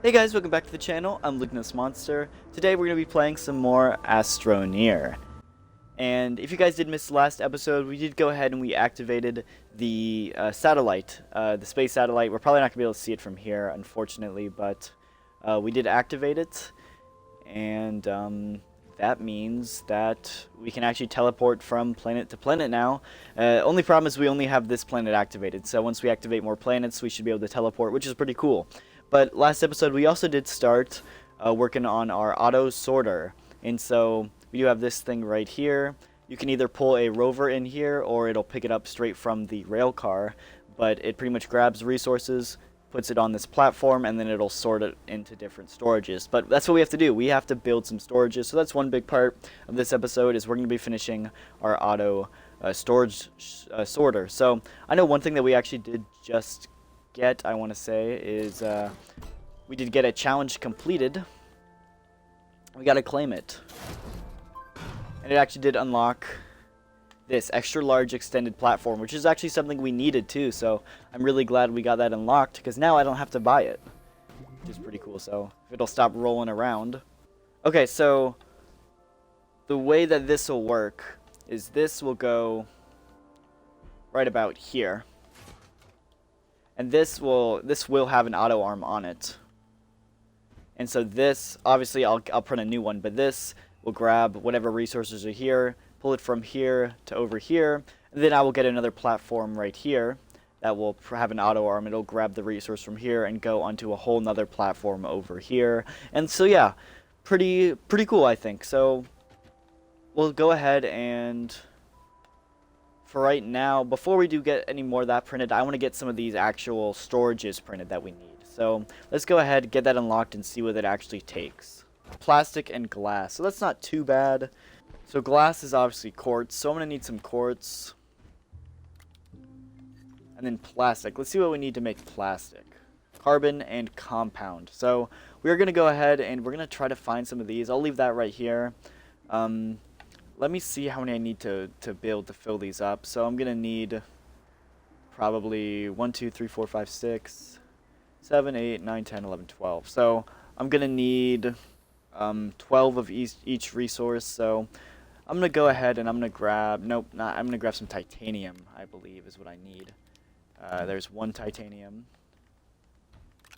Hey guys, welcome back to the channel. I'm Lukenessmonster. Today we're going to be playing some more Astroneer. And if you guys did miss the last episode, we did go ahead and we activated the satellite, the space satellite. We're probably not going to be able to see it from here, unfortunately, but we did activate it. And that means that we can actually teleport from planet to planet now. Only problem is we only have this planet activated, so once we activate more planets, we should be able to teleport, which is pretty cool. But last episode, we also did start working on our auto sorter. And so we do have this thing right here. You can either pull a rover in here or it'll pick it up straight from the rail car. But it pretty much grabs resources, puts it on this platform, and then it'll sort it into different storages. But that's what we have to do. We have to build some storages. So that's one big part of this episode is we're going to be finishing our auto storage sorter. So I know one thing that we actually did just get, I want to say, is we did get a challenge completed. We got to claim it. And it actually did unlock this extra large extended platform, which is actually something we needed too. So I'm really glad we got that unlocked because now I don't have to buy it, which is pretty cool. So it'll stop rolling around. Okay, so the way that this will work is this will go right about here. And this will have an auto arm on it. And so this, obviously I'll print a new one, but this will grab whatever resources are here, pull it from here to over here, and then I will get another platform right here that will have an auto arm. It'll grab the resource from here and go onto a whole nother platform over here. And so yeah, pretty cool, I think. So we'll go ahead and for right now, before we do get any more of that printed, I want to get some of these actual storages printed that we need. So let's go ahead, get that unlocked, and see what it actually takes. Plastic and glass. So that's not too bad. So glass is obviously quartz. So I'm going to need some quartz. And then plastic. Let's see what we need to make plastic. Carbon and compound. So we're going to go ahead and we're going to try to find some of these. I'll leave that right here. Let me see how many I need to build to fill these up. So I'm going to need probably 1, 2, 3, 4, 5, 6, 7, 8, 9, 10, 11, 12. So I'm going to need 12 of each resource. So I'm going to go ahead and I'm going to grab, nope, not, I'm going to grab some titanium, I believe is what I need. There's one titanium.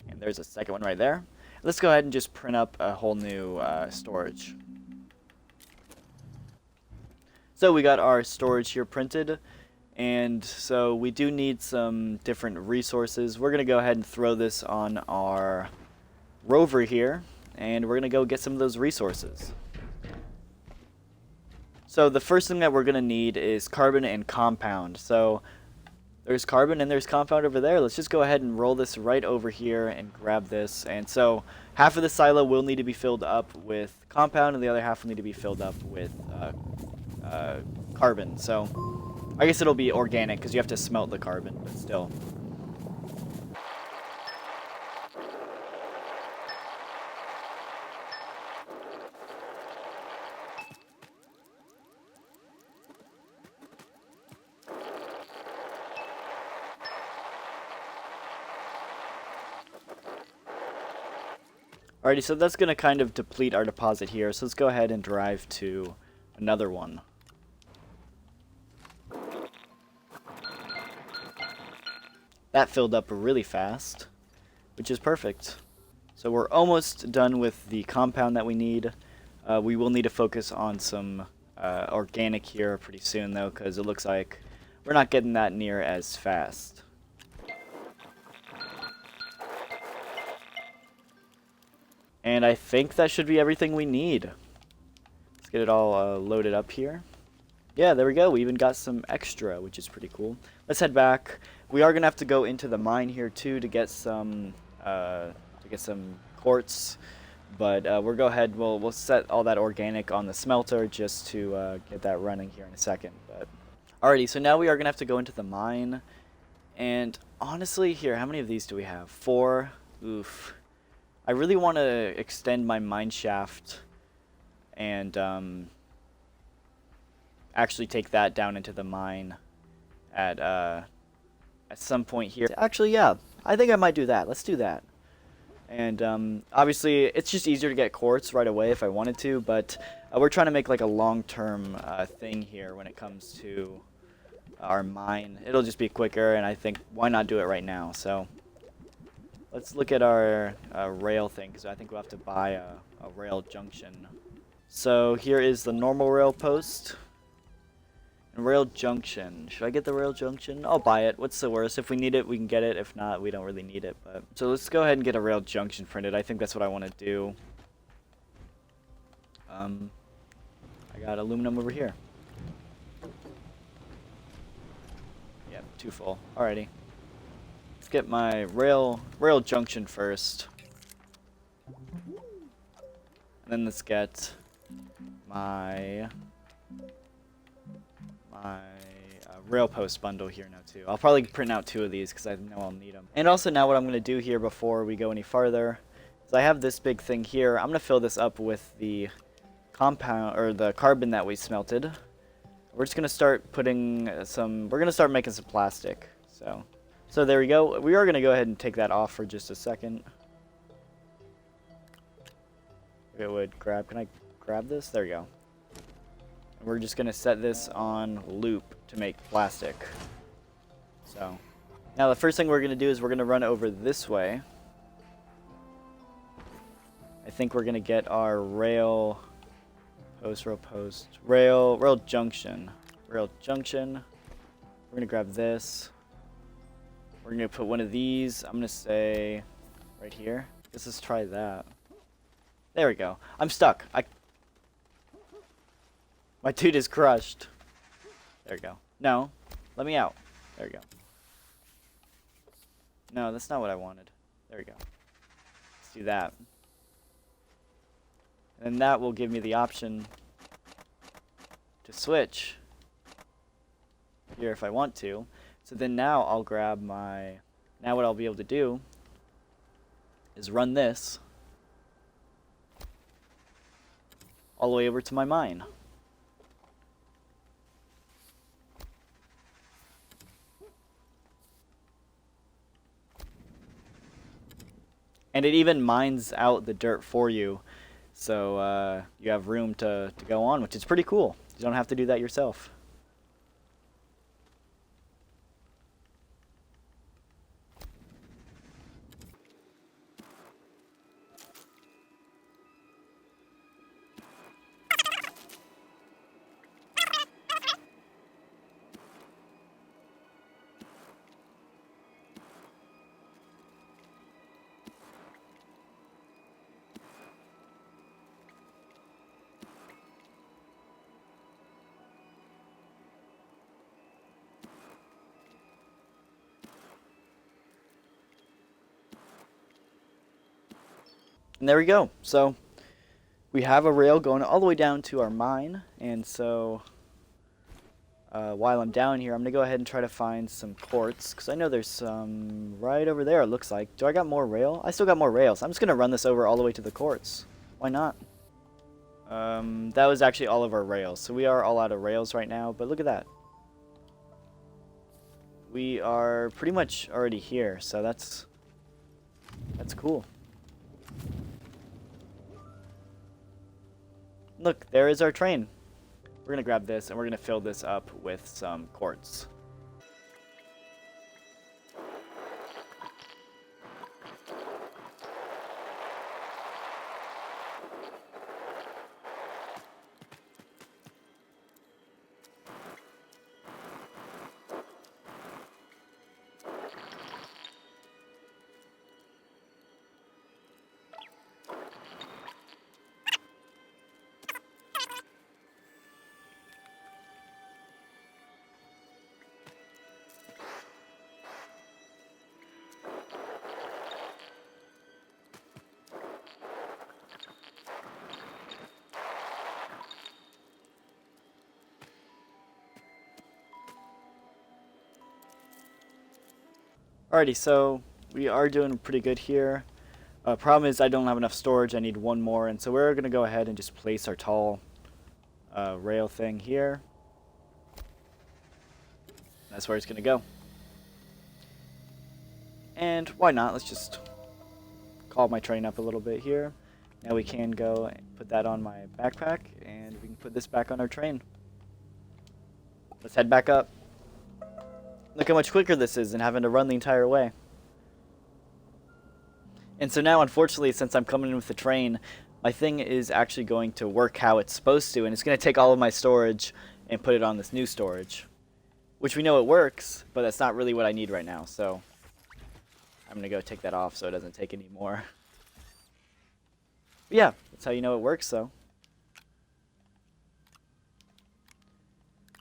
And there's a second one right there. Let's go ahead and just print up a whole new storage. So we got our storage here printed, and so we do need some different resources. We're going to go ahead and throw this on our rover here, and we're going to go get some of those resources. So the first thing that we're going to need is carbon and compound. So there's carbon and there's compound over there. Let's just go ahead and roll this right over here and grab this. And so half of the silo will need to be filled up with compound, and the other half will need to be filled up with carbon. So I guess it'll be organic because you have to smelt the carbon, but still. Alrighty, so that's going to kind of deplete our deposit here. So let's go ahead and drive to another one. That filled up really fast, which is perfect. So we're almost done with the compound that we need. We will need to focus on some organic here pretty soon, though, because it looks like we're not getting that near as fast. And I think that should be everything we need. Let's get it all loaded up here. Yeah, there we go. We even got some extra, which is pretty cool. Let's head back. We are gonna have to go into the mine here too to get some quartz. But we'll go ahead. We'll set all that organic on the smelter just to get that running here in a second. But alrighty, so now we are gonna have to go into the mine. And honestly, here, how many of these do we have? 4. Oof. I really want to extend my mine shaft and actually take that down into the mine at some point here. Actually, yeah, I think I might do that. Let's do that. And obviously, it's just easier to get quartz right away if I wanted to, but we're trying to make like a long-term thing here when it comes to our mine. It'll just be quicker, and I think why not do it right now? So let's look at our rail thing, because I think we'll have to buy a rail junction. So here is the normal rail post. And rail junction. Should I get the rail junction? I'll buy it. What's the worst? If we need it, we can get it. If not, we don't really need it. But so let's go ahead and get a rail junction printed. I think that's what I want to do. I got aluminum over here. Yeah, too full. Alrighty. Let's get my rail junction first. And then let's get my rail post bundle here now too. I'll probably print out 2 of these because I know I'll need them. And also now what I'm going to do here before we go any farther is I have this big thing here. I'm going to fill this up with the compound or the carbon that we smelted. We're just going to start putting some, we're going to start making some plastic. So there we go. We are going to go ahead and take that off for just a second. It would grab, can I grab this? There we go. We're just going to set this on loop to make plastic. So now the first thing we're going to do is we're going to run over this way. I think we're going to get our rail junction. We're going to grab this. We're going to put one of these. I'm going to say right here. Let's try that. There we go. I'm stuck. My dude is crushed. There we go. No. Let me out. There we go. No, that's not what I wanted. There we go. Let's do that. And that will give me the option to switch here if I want to. So then now I'll grab my... Now what I'll be able to do is run this all the way over to my mine. And it even mines out the dirt for you, so you have room to go on, which is pretty cool. You don't have to do that yourself. And there we go. So we have a rail going all the way down to our mine. And so while I'm down here, I'm going to go ahead and try to find some quartz, because I know there's some right over there, it looks like. Do I got more rail? I still got more rails. I'm just going to run this over all the way to the quartz. Why not? That was actually all of our rails. So we are all out of rails right now, but look at that. We are pretty much already here, so that's cool. Look, there is our train. We're going to grab this and we're going to fill this up with some quartz. Alrighty, so we are doing pretty good here. Problem is I don't have enough storage. I need one more, and so we're going to go ahead and just place our tall rail thing here. That's where it's going to go. And why not? Let's just call my train up a little bit here. Now we can go and put that on my backpack, and we can put this back on our train. Let's head back up. Look how much quicker this is than having to run the entire way. And so now, unfortunately, since I'm coming in with the train, my thing is actually going to work how it's supposed to, and it's going to take all of my storage and put it on this new storage. Which we know it works, but that's not really what I need right now, so I'm going to go take that off so it doesn't take any more. But yeah, that's how you know it works, though.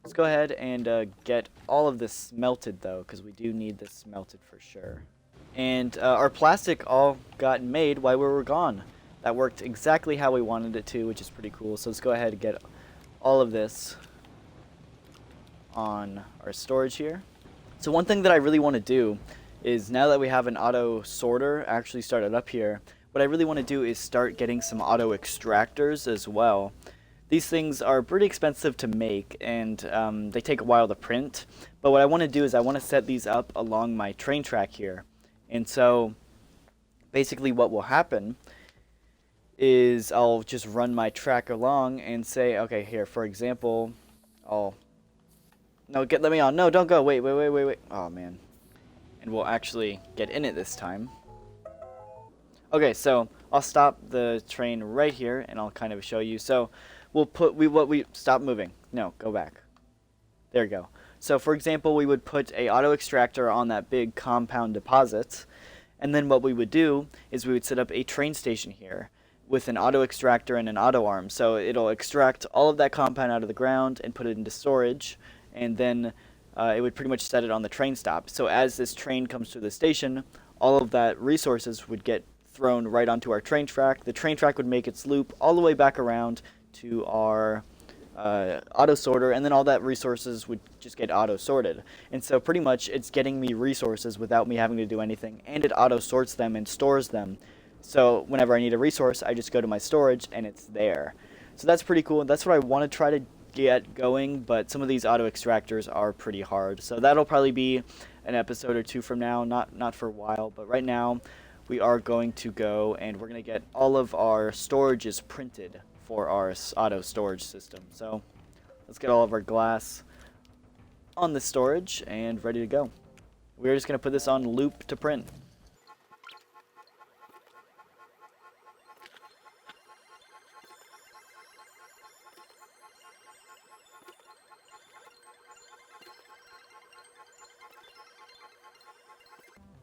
Let's go ahead and get all of this smelted, though, because we do need this smelted for sure. And our plastic all got made while we were gone. That worked exactly how we wanted it to, which is pretty cool. So let's go ahead and get all of this on our storage here. So one thing that I really want to do is, now that we have an auto sorter actually started up here, what I really want to do is start getting some auto extractors as well. These things are pretty expensive to make, and they take a while to print. But what I want to do is I want to set these up along my train track here. And so basically what will happen is I'll just run my track along and say, okay, here, for example, let me on. No, don't go. Wait. Oh, man. And we'll actually get in it this time. Okay, so I'll stop the train right here, and I'll kind of show you. So we'll stop moving. No, go back. There you go. So for example, we would put a auto extractor on that big compound deposit, and then what we would do is we would set up a train station here with an auto extractor and an auto arm. So it'll extract all of that compound out of the ground and put it into storage, and then it would pretty much set it on the train stop. So as this train comes to the station, all of that resources would get thrown right onto our train track. The train track would make its loop all the way back around to our auto sorter, and then all that resources would just get auto sorted. And so pretty much it's getting me resources without me having to do anything, and it auto sorts them and stores them. So whenever I need a resource, I just go to my storage and it's there. So that's pretty cool. That's what I want to try to get going, but some of these auto extractors are pretty hard. So that'll probably be an episode or two from now, not for a while, but right now we are going to go and we're going to get all of our storages printed for our auto storage system. So let's get all of our glass on the storage and ready to go. We're just going to put this on loop to print.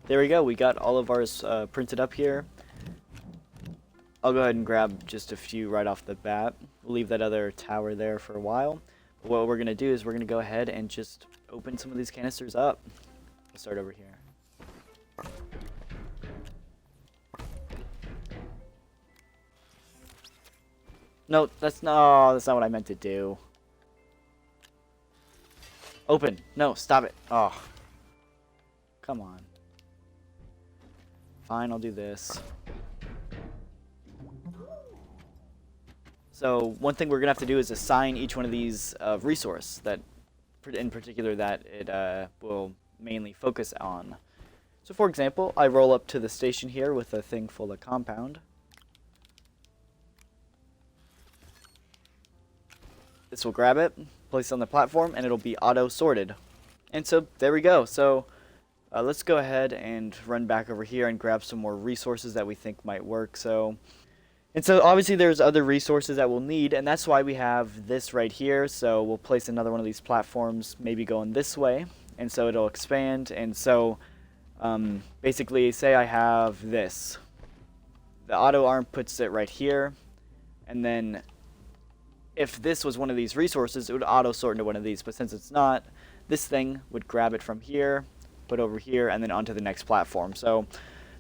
There we go, we got all of ours printed up here. I'll go ahead and grab just a few right off the bat. We'll leave that other tower there for a while. But what we're going to do is we're going to go ahead and just open some of these canisters up. We'll start over here. No, that's not what I meant to do. Open. No, stop it. Oh. Come on. Fine, I'll do this. So one thing we're going to have to do is assign each one of these resource that, in particular, that it will mainly focus on. So for example, I roll up to the station here with a thing full of compound. This will grab it, place it on the platform, and it'll be auto-sorted. And so there we go. So let's go ahead and run back over here and grab some more resources that we think might work. So obviously there's other resources that we'll need, and that's why we have this right here. So we'll place another one of these platforms, maybe going this way, and so it'll expand. And so basically, say I have this. The auto arm puts it right here, and then if this was one of these resources, it would auto sort into one of these. But since it's not, this thing would grab it from here, put over here, and then onto the next platform. So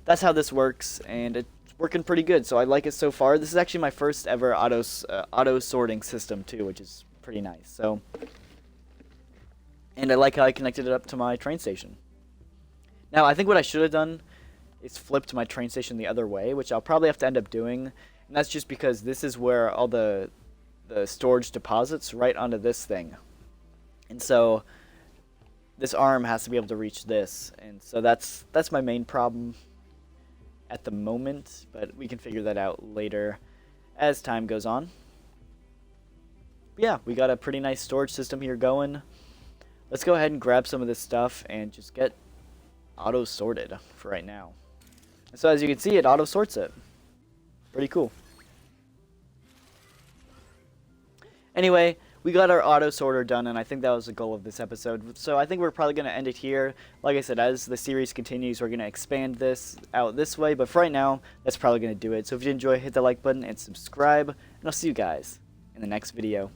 that's how this works, and it's working pretty good. So I like it so far. This is actually my first ever auto sorting system too, which is pretty nice. So, and I like how I connected it up to my train station. Now I think what I should have done is flipped my train station the other way, which I'll probably have to end up doing, and that's just because this is where all the storage deposits right onto this thing, and so this arm has to be able to reach this, and so that's my main problem. at the moment, but we can figure that out later as time goes on. But yeah, we got a pretty nice storage system here going. Let's go ahead and grab some of this stuff and just get auto sorted for right now. So as you can see, it auto sorts it. Pretty cool. Anyway, we got our auto sorter done, and I think that was the goal of this episode. So I think we're probably going to end it here. Like I said, as the series continues, we're going to expand this out this way. But for right now, that's probably going to do it. So if you enjoy, hit the like button and subscribe. And I'll see you guys in the next video.